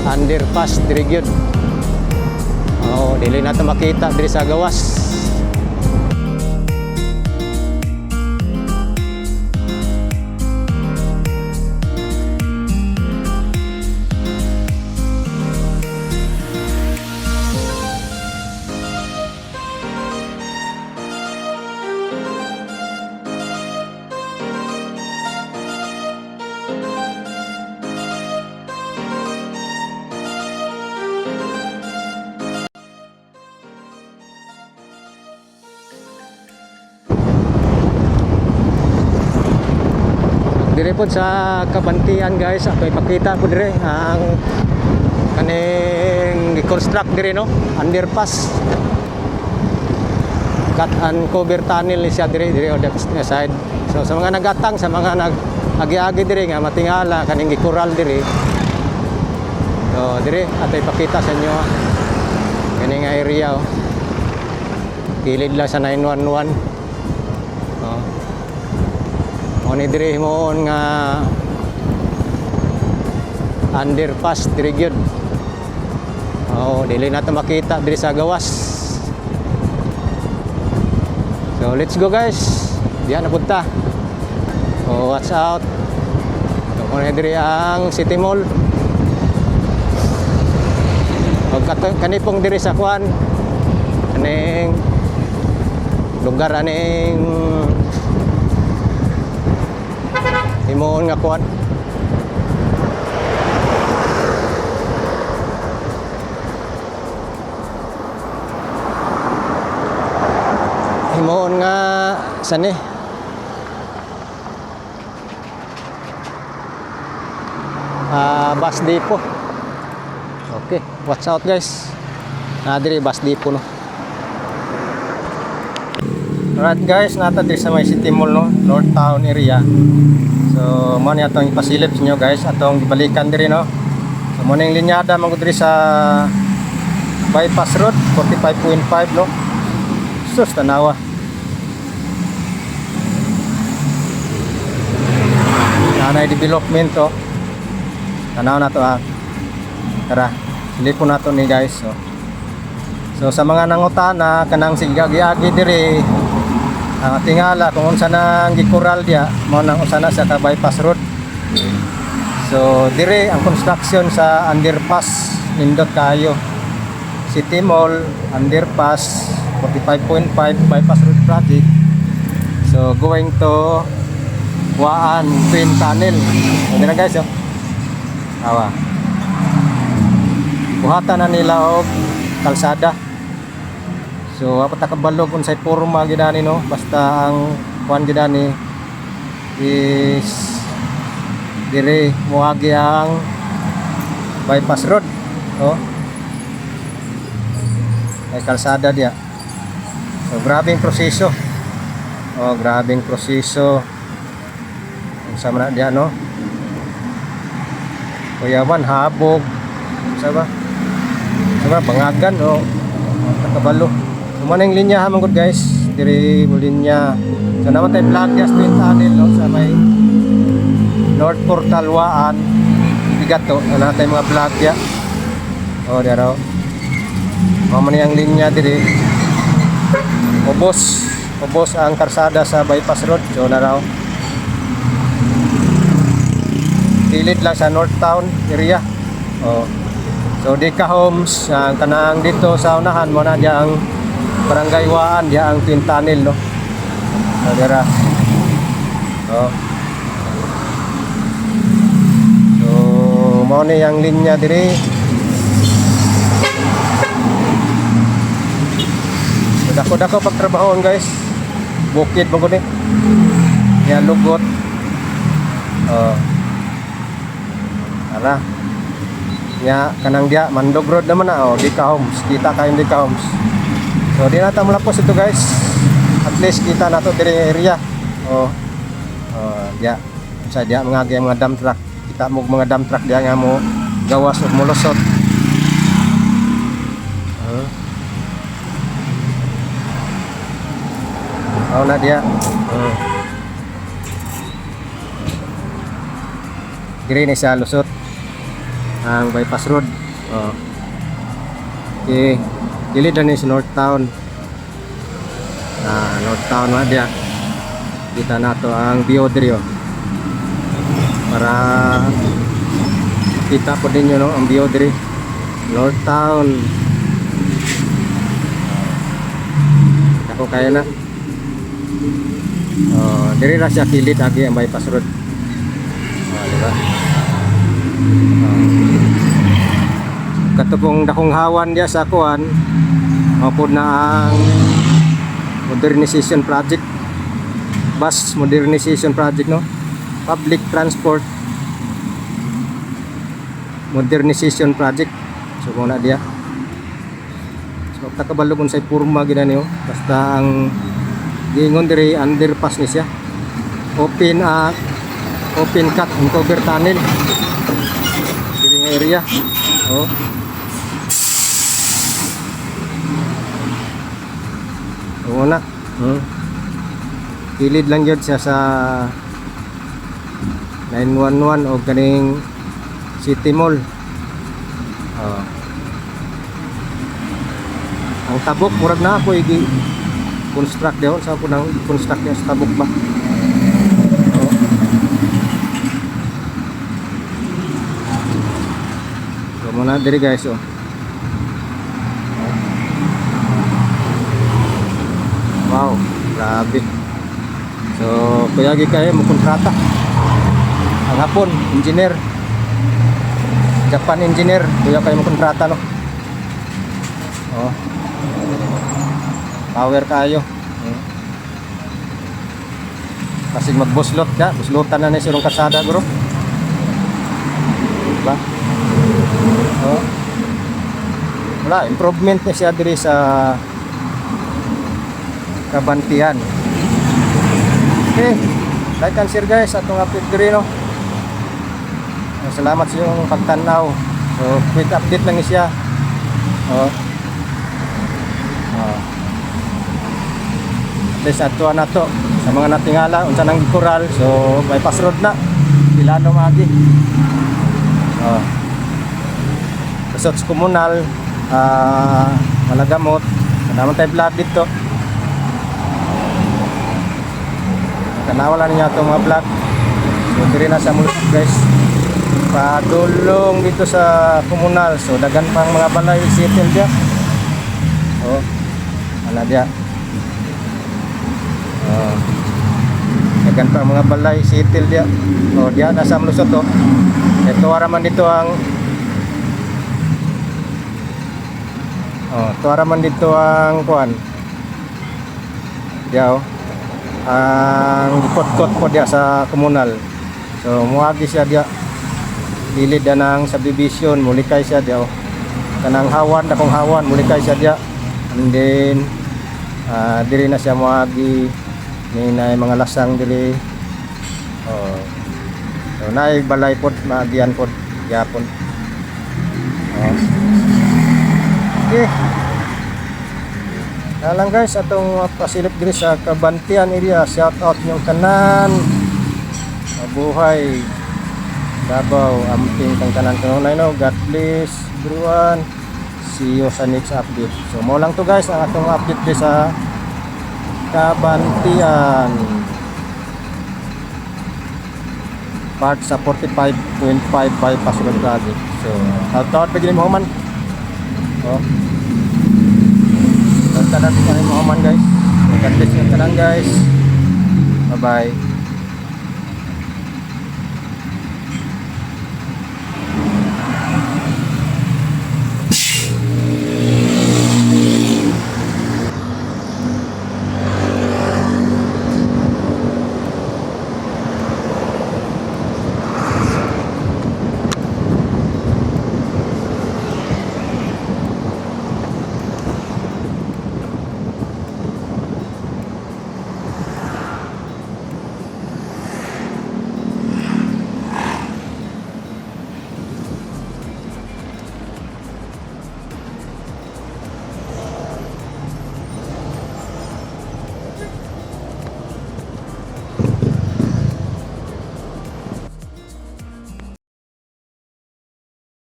underpass diri gyud. Oh, dili na ta makita diri sa gawas. Dire po sa Kabantian guys, ako ipakita po dire ang kaning i-construct dire no, underpass. Cut and cover tunnel siya dire on the side. So sa mga nagatang, sa mga nag-agi-agi dire nga matingala kaning gikural dire. So dire ato ipakita sa inyo kaning area oh. Kilid lang sa 911. Oni dire himoon nga underpass dire gyud. Oh, dili na ta makita dire sa gawas. So let's go guys. Diyan na punta. Oh, watch out. So oni dire ang City Mall. Og kanipong dire sa kuan kaning lugar aning himoon nga kuan. Himoon nga sani bus depot. Okay, watch out guys. Diri bus depot no. Alright guys, nata diri sa may City Mall no, North Town area. So mo ni atong ipasilip niyo guys, atong gibalikan diri no. So mo ning linyada man gud diri sa bypass road 45.5 no. Sus tanawa. Nanay development to. Tanaw na to ha. Tara, silipon nato ni guys. So sa mga nangutana kanang sigagi-agi diri tingala kung unsa nang gikural dia mao nang unsa na sa bypass road. So dire ang construction sa underpass nindot kayo. City Mall underpass 45.5 bypass road project. So going to Waan Twin Tunnel. Ano na guys awa. Buhatan na nila og kalsada. So apat kabalo kung say porma gidani no, basta ang kuan gidani is dire moagi ang bypass road oh. Ay kalsada dia. So grabing proseso. Oh, grabing proseso. Unsa man dia no? Kuyawan habog. Saba? Bangagan oh. Kabalo. Kumaning linya hamon gud guys, diri mo linya. So naman tay Blagyas Twin Tunnel no sa may North Portal Waan. Bigat to, ana tay mga Blagya. Oh, dira. Mamo ni ang linya diri. Ubos ang karsada sa bypass road. So na raw. Kilid lang sa North Town area. Oh. So Deka Homes kanang dito sa unahan mo na diya ang Barangay Waan, diya ang Twin Tunnel no. So dira. Oh. So mao ni ang linya diri. Dako-dako pagtrabahon guys. Bukid mo gud ni. Ya lugot. Oh. Ara. Ya kanang dia Mandog Road naman na oh, Deka Homes. Kita kayo Deka Homes. So di na ta mulapos ito guys. At least kita na to diri area. Oh. Oh, dia. Sa dia mga dump truck. Kita mo mga dump truck dia nga mo gawas ug molusot. Oh na dia. Diri ni sa lusot. ang bypass road. Oh. Okay, gilid na ni sa North Town. North Town na dia. Kita na to ang view diri oh. Para kita po din yun no, ang view diri North Town. Ako kaya na. Oh, diri ra siya kilid agi ang bypass road. Oh, di ba? Katubong dakong hawan dia sa kuan mapod na ang modernization project, bus modernization project no, public transport modernization project. So muna dia, so takabalo kun say purma gina niyo basta ang gingon diri underpass ni siya, open cut and cover tunnel diri nga area. Oh, oo na. Kilid lang yun siya sa 911 o kaning City Mall. Ang tabok murag na ako i-construct daw sa ako nang construct niya sa tabok ba. So muna diri guys oh. Wow, grabe. So, kuyagi kayo mo kontrata. Ang hapon, engineer. Japan engineer, kuya kayo mo kontrata no. Oh. Power kayo. Kasi magbuslot ka, buslotan na ni sirong kasada bro. Diba? Oh. Wala, improvement niya siya diri sa Kabantian. Okay, like and share guys atong update diri no. Salamat sa iyong pagtanaw. So quick update lang siya. At least ato na to sa mga natingala unsa nang coral. So bypass road na Pilano magi. Resorts komunal, Malagamot, naman tayo vlog dito. Tanawalan niya itong mga vlog. So diri na sa Mulut guys, padulong dito sa komunal. So dagan pang mga balay settle dia. Oh, ana dia. Dagan pang mga balay settle dia. Oh, dia nasa Mulusot to. Ito araman dito ang tuaraman dito ang kuan. Dia ang kot-kot po dia sa komunal. So muagi siya dia dilid na ng subdivision, mulikay siya dia. Kanang hawan, dakong hawan, mulikay siya dia. And then diri na siya muagi ni na mga lasang dili. So naay balay pod maagian pod gyapon. Okay. Lang guys, atong pasilip diri sa Kabantian area. Shout out yung tanan. Mabuhay Davao, amping kang tanan kanunay no. God bless everyone. See you sa next update. So mo lang to guys ang atong update diri sa Kabantian. Part sa 45.5 bypass road project. So out begini mo man. Tanan sa mga man guys. God bless yung tanan guys. Bye bye.